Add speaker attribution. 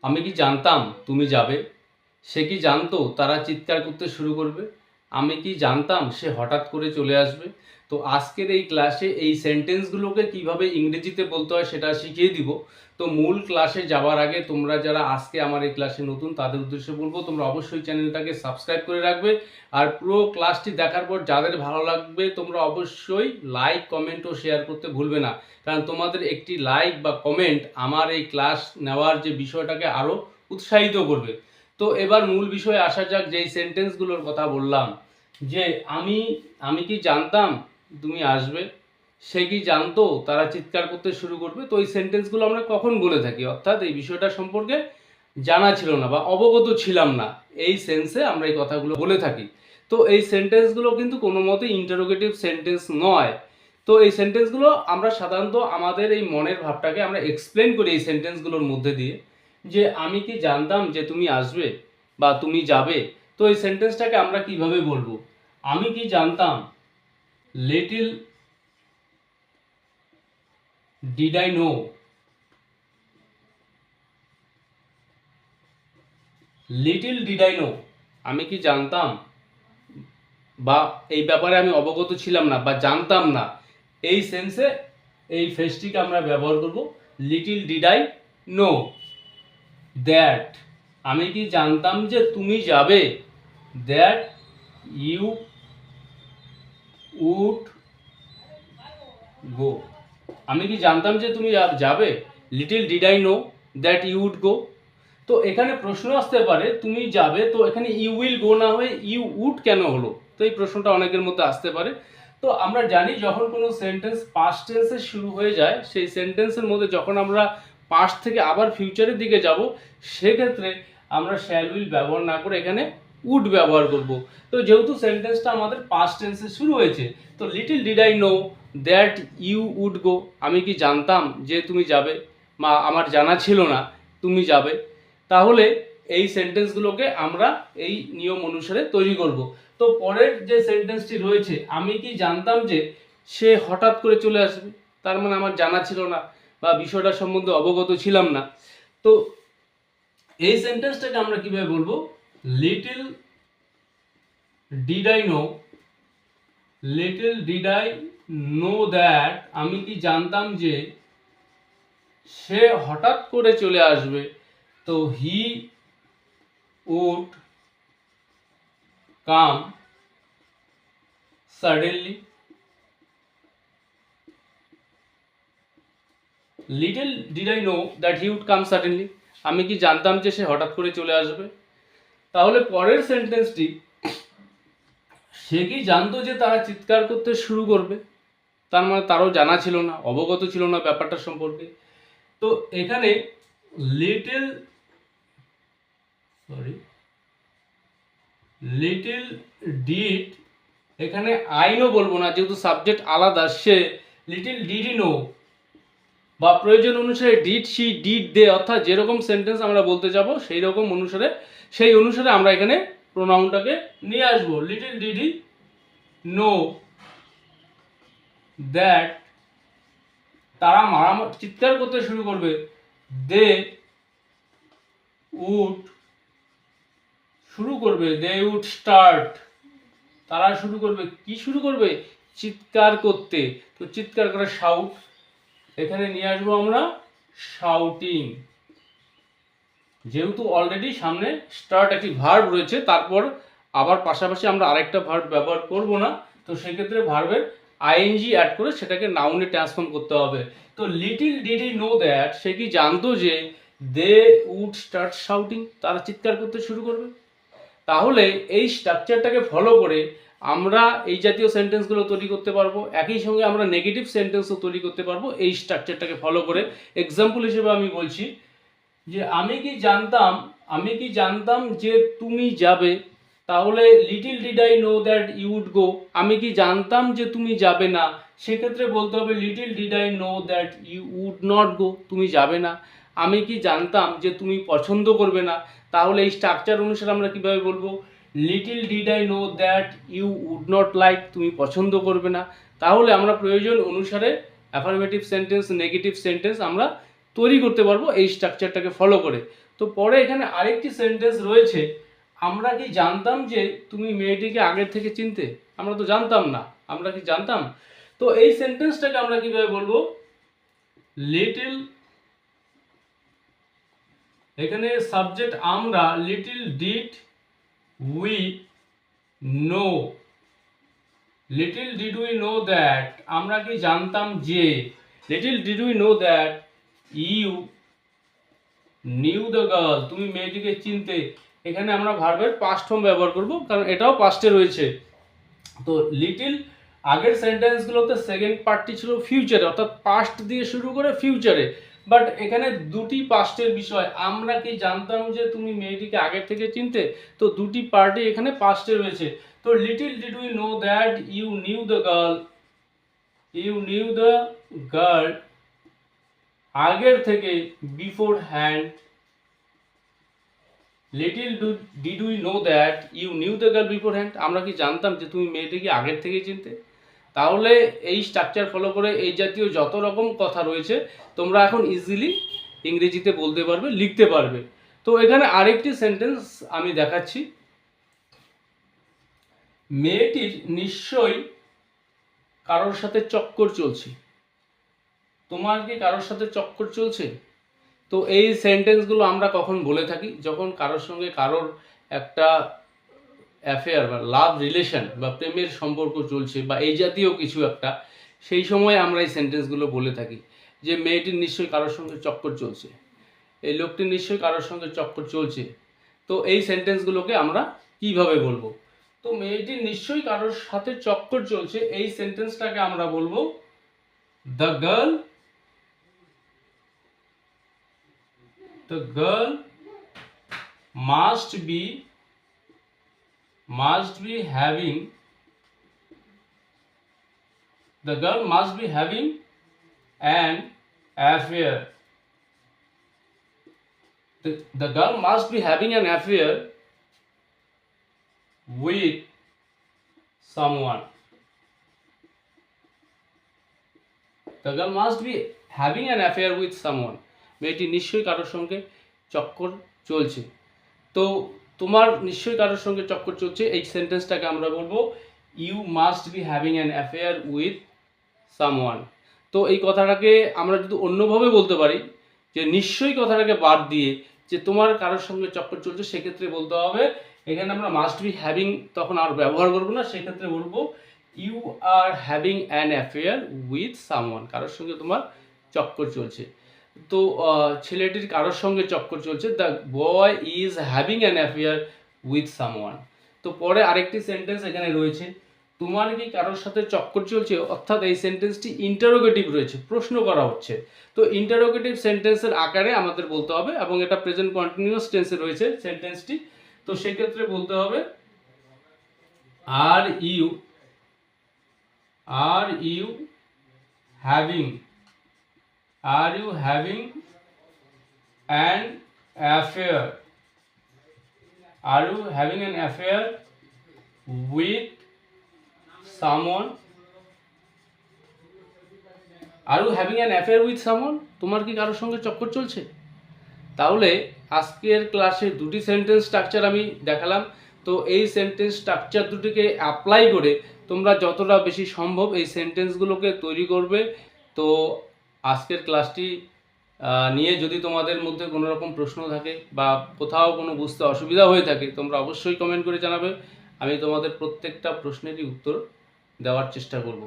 Speaker 1: আমি কি জানতাম তুমি যাবে? সে কি জানতো তারা চিৎকার করতে শুরু করবে? আমি কি জানতাম সে হঠাৎ করে চলে আসবে? তো আজকের এই ক্লাসে এই সেন্টেন্সগুলোকে কিভাবে ইংরেজিতে বলতে হয় সেটা শিখিয়ে দিব। তো মূল ক্লাসে যাওয়ার আগে তোমরা যারা আজকে আমার এই ক্লাসে নতুন তাদের উদ্দেশ্যে বলবো তোমরা অবশ্যই চ্যানেলটাকে সাবস্ক্রাইব করে রাখবে। আর পুরো ক্লাসটি দেখার পর যাদের ভালো লাগবে তোমরা অবশ্যই লাইক, কমেন্ট ও শেয়ার করতে ভুলবে না। কারণ তোমাদের একটি লাইক বা কমেন্ট আমার এই ক্লাস নেওয়ার যে বিষয়টাকে আরও উৎসাহিত করবে। তো এবার মূল বিষয়ে আসা যাক। যেই সেন্টেন্সগুলোর কথা বললাম যে আমি কি জানতাম তুমি আসবে? সে কি জানতো তারা চিৎকার করতে শুরু করবে? তো এই সেন্টেন্সগুলো আমরা কখন বলে থাকি? অর্থাৎ এই বিষয়টা সম্পর্কে জানা ছিল না বা অবগত ছিলাম না, এই সেন্সে আমরা এই কথাগুলো বলে থাকি। তো এই সেন্টেন্সগুলো কিন্তু কোনো মতেই ইন্টারোগেটিভ সেন্টেন্স নয়। তো এই সেন্টেন্সগুলো আমরা সাধারণত আমাদের এই মনের ভাবটাকে আমরা এক্সপ্লেন করি এই সেন্টেন্সগুলোর মধ্যে দিয়ে, যে আমি কি জানতাম যে তুমি আসবে বা তুমি যাবে। তো এই সেন্টেন্সটাকে আমরা কিভাবে বলবো? আমি কি জানতাম, little did I no, little did I no, আমি কি জানতাম বা এই ব্যাপারে আমি অবগত ছিলাম না বা জানতাম না, এই সেন্সে এই ফ্রেজটিকে আমরা ব্যবহার করব little did I know that, আমি কি জানতাম যে তুমি যাবে, দ্যাট ইউ উড গো, আমি কি জানতাম যে তুমি যাবে, little did I know that you would go. তো এখানে প্রশ্ন আসতে পারে তুমি যাবে, তো এখানে ইউ উইল গো না হয়ে ইউ উড কেন হলো? তো এই প্রশ্নটা অনেকের মধ্যে আসতে পারে। তো আমরা জানি যখন কোনো সেন্টেন্স পাস্ট টেন্সে শুরু হয়ে যায়, সেই সেন্টেন্সের মধ্যে যখন আমরা পাস্ট থেকে আবার ফিউচারের দিকে যাব, সেক্ষেত্রে আমরা শ্যাল উইল ব্যবহার না করে এখানে উড ব্যবহার করব। তো যেহেতু সেন্টেন্সটা আমাদের পাস্ট টেন্সে শুরু হয়েছে, তো little did I know that you would go, আমি কি জানতাম যে তুমি যাবে, বা আমার জানা ছিল না তুমি যাবে। তাহলে এই সেন্টেন্সগুলোকে আমরা এই নিয়ম অনুসারে তৈরি করব। তো পরের যে সেন্টেন্সটি রয়েছে, আমি কি জানতাম যে সে হঠাৎ করে চলে আসবে, তার মানে আমার জানা ছিল না বা বিষয়টা সম্বন্ধে অবগত ছিলাম না। তো এই সেন্টেন্সটাকে আমরা কিভাবে বলবো? Little did I no, little did I know that, আমি কি জানতাম যে সে হঠাৎ করে চলে আসবে। তো he would come suddenly, little did I know that he would come suddenly, আমি কি জানতাম যে সে হঠাৎ করে চলে আসবে। তাহলে পরের সেন্টেন্সটি, সে কি জানতো যে তারা চিৎকার করতে শুরু করবে, তার মানে তারও জানা ছিল না, অবগত ছিল না ব্যাপারটা সম্পর্কে। তো এখানে লিটল লিটল ডিড, এখানে আই নো বলবো না, যেহেতু সাবজেক্ট আলাদা, সে লিটল ডিডই নো বা প্রয়োজন অনুসারে ডিড শি ডিড দে, অর্থাৎ যেরকম সেন্টেন্স আমরা বলতে যাব সেই রকম অনুসারে আমরা এখানে প্রোনাউনটাকে নিয়ে আসবো। লিটল ডিডি নো দ্যাট, তারা চিৎকার করতে শুরু করবে, দে উড শুরু করবে, দে উড স্টার্ট, তারা শুরু করবে, কি শুরু করবে? চিৎকার করতে। তো চিৎকার করে শাউট, এখানে নিয়ে আসবো আমরা শাউটিং। যেহেতু অলরেডি সামনে স্টার্ট একটি ভার্ব রয়েছে, তারপর আবার পাশাপাশি আমরা আরেকটা ভার্ব ব্যবহার করব না, তো সেক্ষেত্রে ভার্বের আইএনজি অ্যাড করে সেটাকে নাউনে ট্রান্সফর্ম করতে হবে। তো little did he know that, সে কি জানতো যে দে উড স্টার্ট শাউটিং, তারা চিৎকার করতে শুরু করবে। তাহলে এই স্ট্রাকচারটাকে ফলো করে আমরা এই জাতীয় সেন্টেন্সগুলো তৈরি করতে পারবো, একই সঙ্গে আমরা নেগেটিভ সেন্টেন্সও তৈরি করতে পারবো এই স্ট্রাকচারটাকে ফলো করে। এক্সাম্পল হিসেবে আমি বলছি যে আমি কি জানতাম যে তুমি যাবে, তাহলে little did I know that you would go, আমি কি জানতাম যে তুমি যাবে না, সেক্ষেত্রে বলতে হবে little did I know that you would not go, তুমি যাবে না। আমি কি জানতাম যে তুমি পছন্দ করবে না, তাহলে এই স্ট্রাকচার অনুসারে আমরা কিভাবে বলবো? Little did I know that you would not like, তুমি পছন্দ করবে না। তাহলে আমরা প্রয়োজন অনুসারে অ্যাফার্মেটিভ সেন্টেন্স, নেগেটিভ সেন্টেন্স আমরা তৈরি করতে পারবো এই স্ট্রাকচারটাকে ফলো করে। তো পরে এখানে আরেকটি সেন্টেন্স রয়েছে, আমরা কি জানতাম যে তুমি মেয়েটিকে আগের থেকে চিনতে? আমরা তো জানতাম না, আমরা কি জানতাম? তো এই সেন্টেন্সটাকে আমরা কিভাবে বলবো? লিটল, এখানে সাবজেক্ট আমরা, little did we know, little did we know that, আমরা কি জানতাম যে, little did we know that you knew the girl, তুমি মেয়েটিকে চিনতে। এখানে আমরা ভার্বের পাস্ট ফর্ম ব্যবহার করব, কারণ এটাও পাস্টে রয়েছে। তো লিটল আগের সেন্টেন্সগুলোতে সেকেন্ড পার্টটি ছিল ফিউচারে, অর্থাৎ পাস্ট দিয়ে শুরু করে ফিউচারে, বাট এখানে দুটি পাস্টের বিষয়, আমরা কি জানতাম যে তুমি মেয়েটিকে আগের থেকে চিনতে, তো দুটি পার্টই এখানে পাস্টে রয়েছে। তো little did we know that you knew the girl, you knew the girl আগের থেকে, beforehand, little did we know that you knew the girl beforehand, আমরা কি জানতাম যে তুমি মেয়েটিকে আগের থেকে চিনতে। তাহলে এই স্ট্রাকচার ফলো করে এই জাতীয় যত রকম কথা রয়েছে তোমরা এখন ইজিলি ইংরেজিতে বলতে পারবে, লিখতে পারবে। তো এখানে আরেকটি সেন্টেন্স আমি দেখাচ্ছি, মেয়েটির নিশ্চয়ই কারোর সাথে চক্কর চলছে। তোমার কি কারোর সাথে চক্কর চলছে? তো এই সেন্টেন্সগুলো আমরা কখন বলে থাকি? যখন কারোর সঙ্গে কারোর একটা অ্যাফেয়ার বা লাভ রিলেশন বা প্রেমের সম্পর্ক চলছে বা এই জাতীয় কিছু একটা, সেই সময় আমরা এই সেন্টেন্সগুলো বলে থাকি যে মেয়েটির নিশ্চয়ই কারোর সঙ্গে চক্কর চলছে, এই লোকটির নিশ্চয়ই কারোর সঙ্গে চক্কর চলছে। তো এই সেন্টেন্সগুলোকে আমরা কিভাবে বলবো? তো মেয়েটির নিশ্চয়ই কারোর সাথে চক্কর চলছে, এই সেন্টেন্সটাকে আমরা বলবো the girl, the girl must be having, the girl must be having an affair, the girl must be having an affair with someone, the girl must be having an affair with someone, মেয়েটি নিশ্চয়ই কারোর সঙ্গে চক্কর চলছে। তো তোমার নিশ্চয়ই কারোর সঙ্গে চক্কর চলছে, এই সেন্টেন্সটাকে আমরা বলবো you must be having an affair with someone. তো এই কথাটাকে আমরা যদি অন্যভাবে বলতে পারি, যে নিশ্চয়ই কথাটাকে বাদ দিয়ে যে তোমার কারোর সঙ্গে চক্কর চলছে, সেক্ষেত্রে বলতে হবে, এখানে আমরা মাস্ট বি হ্যাভিং তখন আর ব্যবহার করবো না, সেক্ষেত্রে বলবো you are having an affair with someone, কারোর সঙ্গে তোমার চক্কর চলছে। তো ছেলেটির কারোর সঙ্গে চক্কর চলছে, the boy is having an affair with someone. তো পরে আরেকটি সেন্টেন্স এখানে রয়েছে, তোমার কি কারোর সাথে চক্কর চলছে, অর্থাৎ এই সেন্টেন্সটি ইন্টারোগেটিভ রয়েছে, প্রশ্ন করা হচ্ছে। তো ইন্টারোগেটিভ সেন্টেন্সের আকারে আমাদের বলতে হবে, এবং এটা প্রেজেন্ট কন্টিনিউয়াস টেন্সে রয়েছে সেন্টেন্সটি। তো সেক্ষেত্রে বলতে হবে are you having, are you having an affair, are you having an affair with someone, are you having an affair with someone, তোমার কি কারোর সঙ্গে চক্কর চলছে। তাহলে আজকের ক্লাসে দুটি সেন্টেন্স স্ট্রাকচার আমি দেখালাম। তো এই সেন্টেন্স স্ট্রাকচার দুটিকে অ্যাপ্লাই করে তোমরা যতটা বেশি সম্ভব এই সেন্টেন্সগুলোকে তৈরি করবে। তো আজকের ক্লাসটি নিয়ে যদি তোমাদের মধ্যে কোনো রকম প্রশ্ন থাকে বা কোথাও কোনো বুঝতে অসুবিধা হয়ে থাকে, তোমরা অবশ্যই কমেন্ট করে জানাবে, আমি তোমাদের প্রত্যেকটা প্রশ্নেরই উত্তর দেওয়ার চেষ্টা করব।